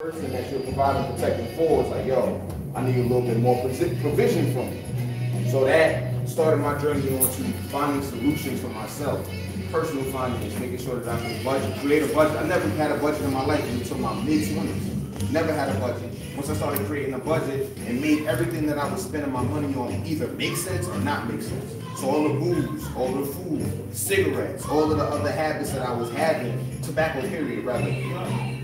person that you're providing protection for is like, yo, I need a little bit more provision from you. So that started my journey onto finding solutions for myself, personal finance, making sure that I can budget, create a budget. I never had a budget in my life until my mid-20s. Never had a budget. Once I started creating a budget and made everything that I was spending my money on either make sense or not make sense. So all the booze, all the food, cigarettes, all of the other habits that I was having, tobacco period rather,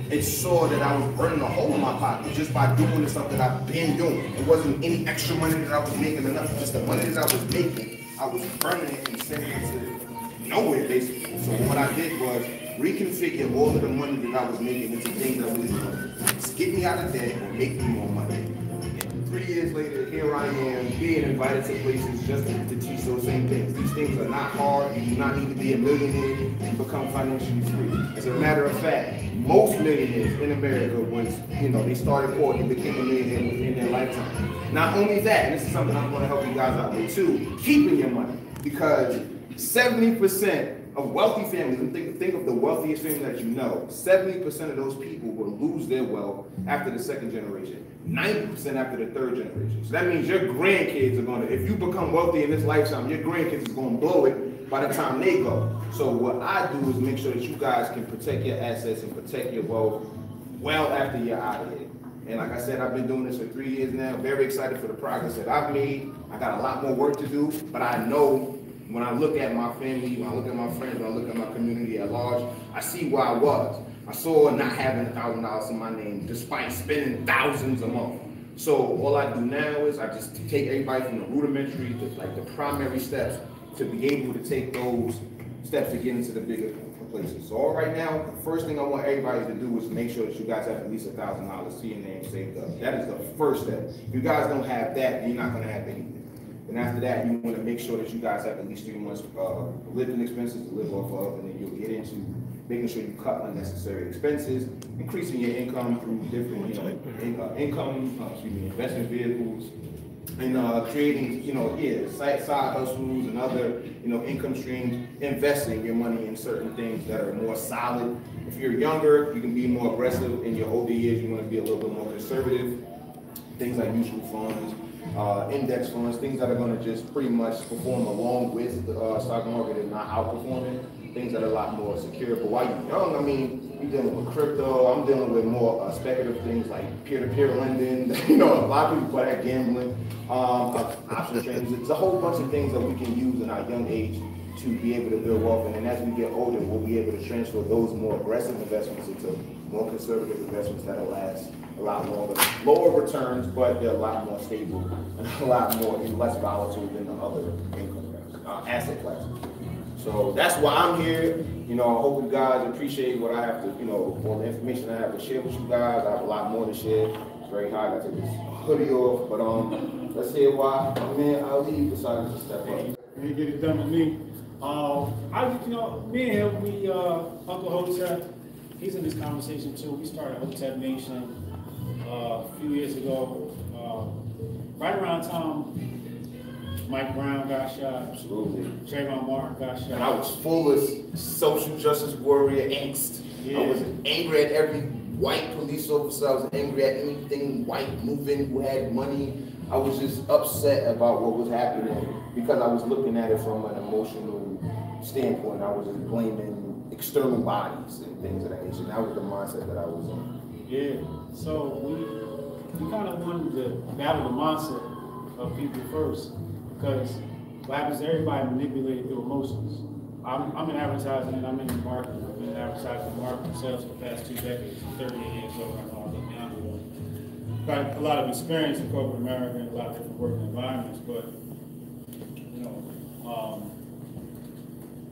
it saw that I was burning a hole in my pocket just by doing the stuff that I've been doing. It wasn't any extra money that I was making enough, just the money that I was making, I was burning it and sending it to nowhere basically. So what I did was reconfigure all of the money that I was making into things that was going to get me out of debt or make me more money. And 3 years later, here I am being invited to places just to teach those same things. These things are not hard. You do not need to be a millionaire and become financially free. As a matter of fact, most millionaires in America, once they started poor, they became a millionaire within their lifetime. Not only that, and this is something I'm going to help you guys out with too, keeping your money, because 70% of wealthy families, and think of the wealthiest family that you know, 70% of those people will lose their wealth after the second generation, 90% after the third generation. So that means your grandkids are going to, if you become wealthy in this lifetime, your grandkids is going to blow it by the time they go. So what I do is make sure that you guys can protect your assets and protect your wealth well after you're out of here. And like I said, I've been doing this for 3 years now. Very excited for the progress that I've made. I got a lot more work to do, but I know when I look at my family, when I look at my friends, when I look at my community at large, I see where I was. I saw not having $1,000 in my name despite spending thousands a month. So all I do now is I just take everybody from the rudimentary to like the primary steps to be able to take those steps to get into the bigger places. So all right now, the first thing I want everybody to do is make sure that you guys have at least $1,000 to your name saved up. That is the first step. If you guys don't have that, then you're not going to have anything. And after that, you want to make sure that you guys have at least 3 months living expenses to live off of, and then you'll get into making sure you cut unnecessary expenses, increasing your income through different, investment vehicles, and creating, side hustles and other, income streams, investing your money in certain things that are more solid. If you're younger, you can be more aggressive. In your older years, you want to be a little bit more conservative. Things like mutual funds, index funds, things that are going to just pretty much perform along with the stock market and not outperforming, things that are a lot more secure. But while you're young, you're dealing with crypto. I'm dealing with more speculative things like peer-to-peer lending. A lot of people call that gambling, option trading. There's a whole bunch of things that we can use in our young age to be able to build wealth. And then as we get older, we'll be able to transfer those more aggressive investments into more conservative investments that'll last a lot longer. Lower returns, but they're a lot more stable and a lot more less volatile than the other asset classes. So that's why I'm here. I hope you guys appreciate what I have to, all the information I have to share with you guys. I have a lot more to share. It's very hard. I take this hoodie off, but let's hear why my man Ali decided to step up. You get it done with me. Me and him, Uncle Hotep, he's in this conversation too. We started Hotep Nation a few years ago, right around time Mike Brown got shot. Absolutely. Trayvon Martin got shot. And I was full of social justice warrior angst. Yeah. I was angry at every white police officer. I was angry at anything white moving who had money. I was just upset about what was happening because I was looking at it from an emotional standpoint. I was just blaming external bodies and things of that nature. That was the mindset that I was in. Yeah. So we kind of wanted to battle the mindset of people first. Because what happens is everybody manipulated through emotions. I'm in advertising and I'm in marketing. I've been in advertising and marketing sales for the past 2 decades. I'm 38 years old. I know I look younger. Got a lot of experience in corporate America and a lot of different working environments. But,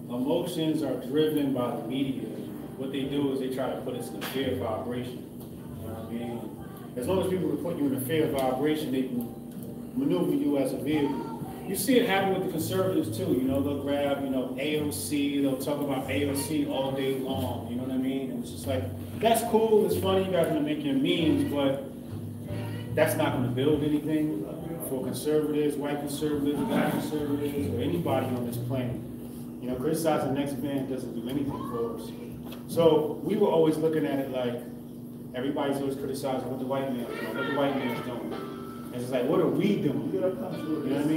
emotions are driven by the media. What they do is they try to put us in a fear vibration. You know what I mean? As long as people can put you in a fear vibration, they can maneuver you as a vehicle. You see it happen with the conservatives too, they'll grab, AOC, they'll talk about AOC all day long, you know what I mean? And it's just like, that's cool, it's funny, you guys are gonna make your memes, but that's not gonna build anything for conservatives, white conservatives, black conservatives, or anybody on this planet. Criticizing the next man doesn't do anything for us. So we were always looking at it like, everybody's always criticizing what the white man's doing, what the white man's doing. And it's like, what are we doing? You know what I mean?